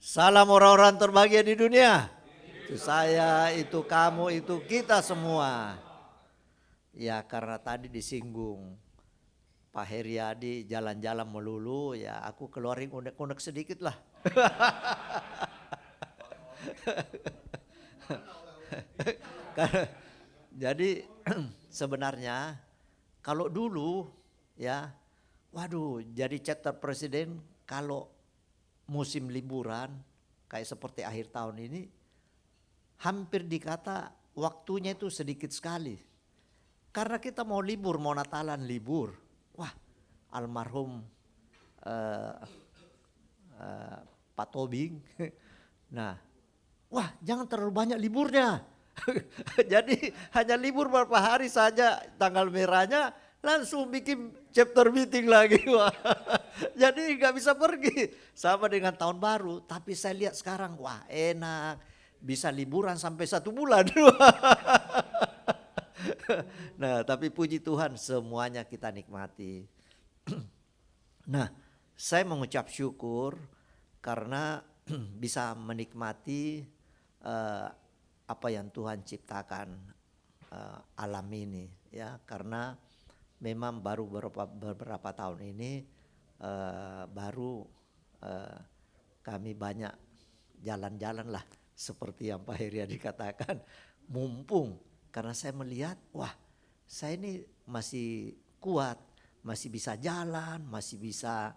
Salam orang-orang terbahagia di dunia. Itu saya, itu kamu, itu kita semua. Ya karena tadi disinggung Pak Heriadi jalan-jalan melulu, ya aku keluarin unek-unek sedikit lah. Jadi sebenarnya kalau dulu ya, waduh jadi chapter presiden kalau musim liburan kayak seperti akhir tahun ini hampir dikata waktunya itu sedikit sekali. Karena kita mau libur, mau Natalan libur. Wah, almarhum eh, Pak Tobing. Nah, wah jangan terlalu banyak liburnya. Jadi hanya libur beberapa hari saja tanggal merahnya langsung bikin chapter meeting lagi. Wah. Jadi nggak bisa pergi sama dengan tahun baru. Tapi saya lihat sekarang wah enak bisa liburan sampai 1 bulan. Nah tapi puji Tuhan semuanya kita nikmati. Nah saya mengucap syukur karena bisa menikmati apa yang Tuhan ciptakan alam ini ya, karena memang baru beberapa tahun ini baru kami banyak jalan-jalan lah seperti yang Pak Heriadi dikatakan, mumpung karena saya melihat wah saya ini masih kuat, masih bisa jalan, masih bisa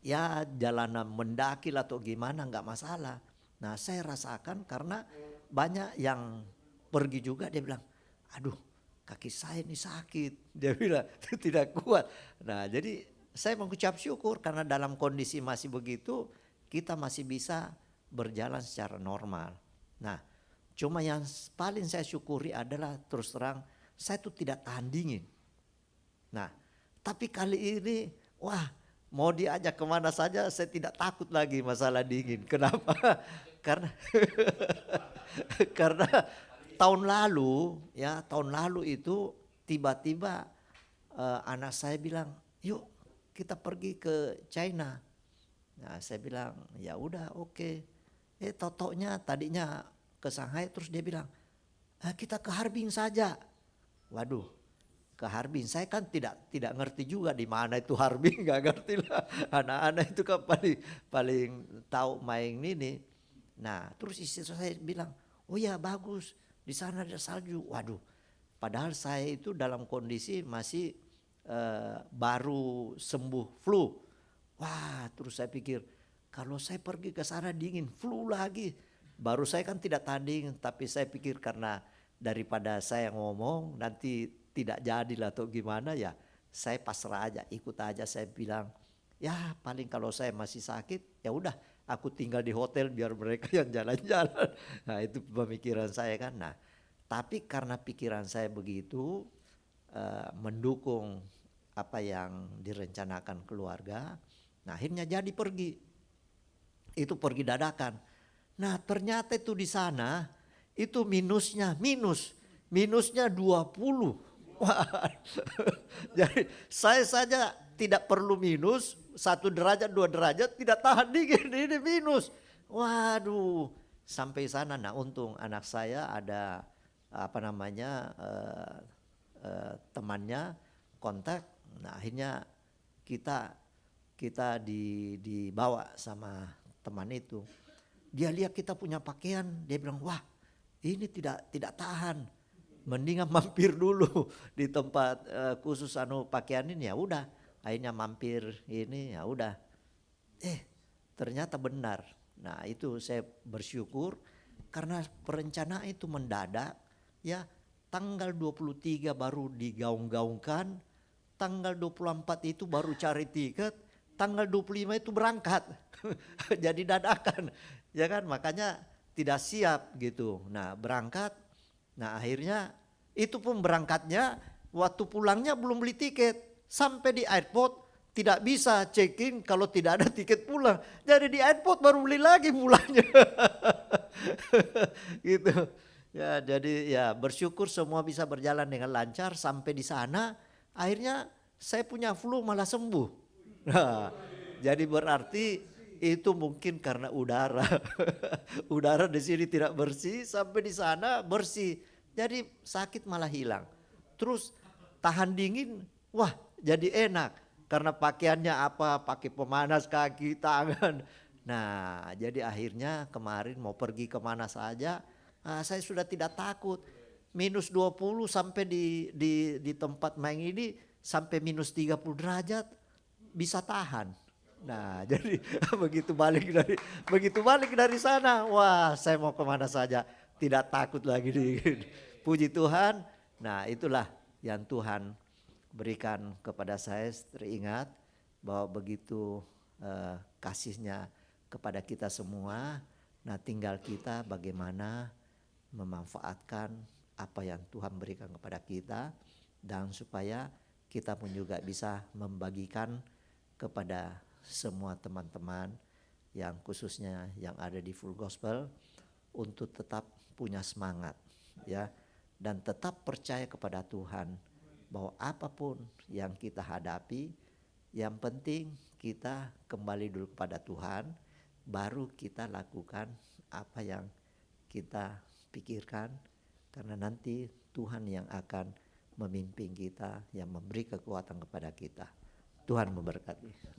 ya jalanan mendaki atau gimana nggak masalah. Nah saya rasakan karena banyak yang pergi juga dia bilang, aduh kaki saya ini sakit, dia bilang tidak kuat. Nah jadi saya mengucap syukur karena dalam kondisi masih begitu kita masih bisa berjalan secara normal. Nah cuma yang paling saya syukuri adalah terus terang saya tuh tidak tahan dingin. Nah tapi kali ini wah mau diajak kemana saja saya tidak takut lagi masalah dingin. Kenapa? Karena karena tahun lalu itu tiba-tiba anak saya bilang, yuk kita pergi ke China. Nah saya bilang ya udah oke. Totonya tadinya ke Shanghai terus dia bilang kita ke Harbin saja. Waduh, ke Harbin saya kan tidak ngerti juga di mana itu Harbin, nggak ngerti lah. Anak-anak itu kan paling tahu main ini. Nah terus istri saya bilang, oh ya bagus di sana ada salju. Waduh, padahal saya itu dalam kondisi masih baru sembuh flu. Wah terus saya pikir kalau saya pergi ke sana dingin flu lagi. Baru saya kan tidak tahan dingin, tapi saya pikir karena daripada saya ngomong nanti tidak jadilah atau gimana ya, saya pasrah aja, ikut aja. Saya bilang ya paling kalau saya masih sakit ya udah aku tinggal di hotel biar mereka yang jalan-jalan. Nah itu pemikiran saya kan. Nah tapi karena pikiran saya begitu mendukung apa yang direncanakan keluarga, nah akhirnya jadi pergi. Itu pergi dadakan. Nah ternyata itu di sana itu minusnya 20. Wah, jadi saya saja tidak perlu minus 1 derajat 2 derajat tidak tahan dingin, ini minus. Waduh sampai sana. Nah untung anak saya ada apa namanya temannya kontak. Nah akhirnya kita dibawa sama teman itu. Dia lihat kita punya pakaian, dia bilang wah ini tidak tahan. Mendingan mampir dulu di tempat khusus pakaian ini. Ya udah akhirnya mampir ini ya udah. Ternyata benar. Nah itu saya bersyukur karena perencanaan itu mendadak ya. Tanggal 23 baru digaung-gaungkan, tanggal 24 itu baru cari tiket, tanggal 25 itu berangkat. Jadi dadakan ya kan, makanya tidak siap gitu. Nah berangkat. Nah akhirnya itu pun berangkatnya waktu pulangnya belum beli tiket. Sampai di airport tidak bisa check in kalau tidak ada tiket pulang. Jadi di airport baru beli lagi pulangnya. Gitu. Ya jadi ya bersyukur semua bisa berjalan dengan lancar sampai di sana. Akhirnya saya punya flu malah sembuh. Nah, jadi berarti Itu mungkin karena udara. Udara di sini tidak bersih, sampai di sana bersih. Jadi sakit malah hilang. Terus tahan dingin, wah jadi enak. Karena pakaiannya apa, pakai pemanas kaki, tangan. Nah jadi akhirnya kemarin mau pergi kemana saja, saya sudah tidak takut. -20 sampai di tempat main ini sampai -30 derajat bisa tahan. Nah, jadi begitu balik dari sana, wah saya mau kemana saja, tidak takut lagi. Puji Tuhan. Nah, itulah yang Tuhan berikan kepada saya, teringat bahwa begitu kasihnya kepada kita semua. Nah, tinggal kita bagaimana memanfaatkan apa yang Tuhan berikan kepada kita, dan supaya kita pun juga bisa membagikan kepada semua teman-teman yang khususnya yang ada di Full Gospel untuk tetap punya semangat ya, dan tetap percaya kepada Tuhan bahwa apapun yang kita hadapi, yang penting kita kembali dulu kepada Tuhan, baru kita lakukan apa yang kita pikirkan, karena nanti Tuhan yang akan memimpin kita, yang memberi kekuatan kepada kita. Tuhan memberkati.